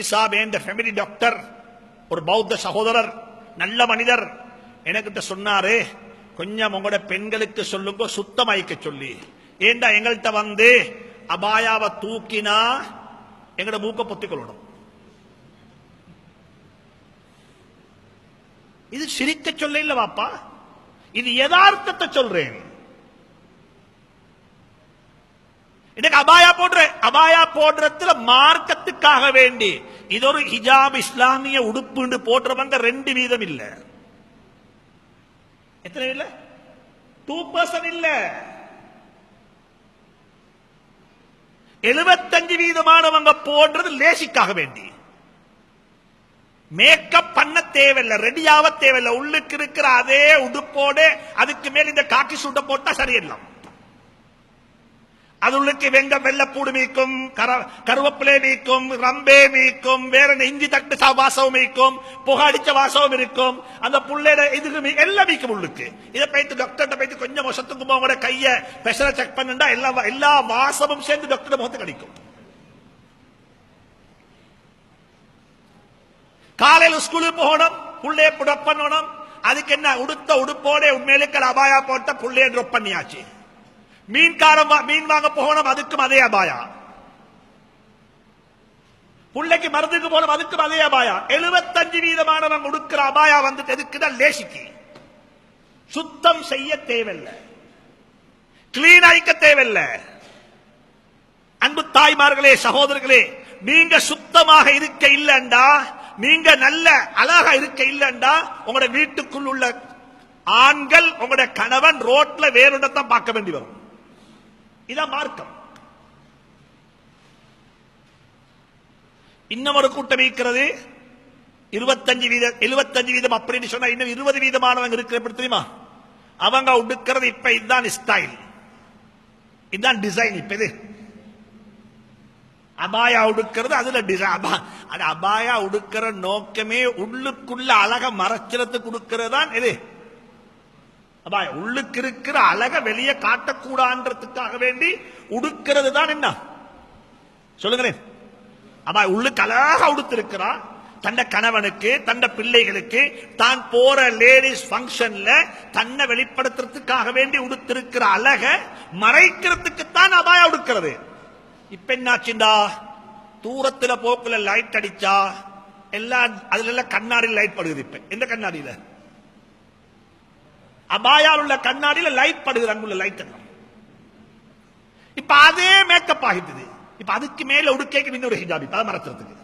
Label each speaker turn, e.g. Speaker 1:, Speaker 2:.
Speaker 1: முஃப்தி சாப் என்ற family doctor, ஒரு பௌத்த சகோதரர், நல்ல மனிதர், எனக்கிட்ட சொன்னாரு, கொஞ்சம் உங்களோட பெண்களுக்கு சொல்லுங்க சுத்தமாய்க்க சொல்லி. ஏண்டா எங்கள்கிட்ட வந்து அபாயாவை தூக்கினா எங்கட மூக்க பொத்திக்கொள்ளணும். இது சிரிக்க சொல்ல இல்ல வாப்பா, இது யதார்த்தத்தை சொல்றேன். இன்னைக்கு அபாயா போடுறதுல மார்க்கத்துக்காக வேண்டி இது ஒரு ஹிஜாப் இஸ்லாமிய உடுப்பு போடுறவங்க 2% இல்ல. எத்தனை இல்ல? 2% இல்ல. 75% போடுறது லேசிக்காக வேண்டி. மேக்கப் பண்ண தேவையில்லை, ரெடியாவ தேவையில்லை. உள்ளுக்கு இருக்கிற அதே உடுப்போட அதுக்கு மேல் இந்த காக்கி சூட்ட போட்டா சரியெல்லாம். அது உள்ளுக்கு வெள்ளப்பூடு மீக்கும், கருவேப்பிலை மீக்கும், ரம்பே மீக்கும், வேற இஞ்சி தட்டு வாசம் மீக்கும், புகாடிச்ச வாசம் இருக்கும். அந்த புள்ளைட இதுக்கு எல்லாம் மீக்கும் உள்ளுக்கு. இதை போயிட்டு டாக்டர் போயிட்டு கொஞ்சம் வருஷத்துக்கு உங்களோட கைய ஸ்பெஷலா செக் பண்ணா எல்லா வாசமும் சேர்ந்து டாக்டர் முகத்து கிடைக்கும். காலையில் ஸ்கூலுக்கு போகணும், புள்ளைய ட்ராப் பண்ணணும். அதுக்கு என்ன, உடுத்த உடுப்போட உண்மையிலுக்கு அபாயா போட்ட புள்ளைய ட்ராப் பண்ணியாச்சு. மீன் வாங்க போகணும், அதுக்கும் அதே அபாயா. புள்ளைக்கு மருந்துக்கு போகணும், அதுக்கும் அதே அபாயா. 75% உடுக்கிற அபாயா வந்துட்டு எதுக்குதான் லேசிக்கு. சுத்தம் செய்ய தேவையில்லை, கிளீன் ஆயிக்க தேவையில்லை. அன்பு தாய்மார்களே, சகோதரர்களே, நீங்க சுத்தமாக இருக்க இல்லண்டா, நீங்க நல்ல அழகா இருக்க இல்லண்டா, உங்களோட வீட்டுக்குள் உள்ள ஆண்கள், உங்களோட கணவன் ரோட்ல வேறுடத்தான் பார்க்க வேண்டி வரும். இதான் மார்க்கம். இன்னும் ஒரு கூட்டம் இருக்கிறது 75% அப்படின்னு சொன்னா இன்னும் 20% இருக்கிற தெரியுமா? அவங்க உடுக்கிறது இப்ப இதுதான் ஸ்டைல், இதுதான் டிசைன். இப்ப இது அபாயா உடுக்கிறது, அதுல டிசைன். அபாயா உடுக்கிற நோக்கமே உள்ளுக்குள்ள அழக மறைச்சிடத்துக்கு கொடுக்கிறது தான் இது அபாயா. உள்ளுக்கு இருக்கிற அழக வெளியே காட்டக்கூடாதுன்றதுக்காக வேண்டி உடுக்கிறது தான் என்ன சொல்லுங்களேன். அபாயா உள்ளுக்கு அழகா உடுத்திருக்கிறா, தன்னை கணவனுக்கு, தன்னை பிள்ளைகளுக்கு, தான் போற லேடிஸ் பங்கன்ல தன்னை வெளிப்படுத்துறதுக்காக வேண்டி உடுத்திருக்கிற அழக மறைக்கிறதுக்கு தான் அபாயா உடுக்கிறது. இப்ப என்னாச்சுண்டா, தூரத்துல போக்குல லைட் அடிச்சா எல்லாம் அதுல கண்ணாடியில் லைட் படுகுது. இப்ப எந்த கண்ணாடியில? அபாயால் உள்ள கண்ணாடியில லைட் படுகுது, அங்குள்ள லைட் எல்லாம். இப்ப அதே மேக்கப் ஆகிட்டது. இப்ப அதுக்கு மேல உடுக்கைக்கு இன்னொரு ஹிஜாபி அதை மறைக்கிறதுக்கு.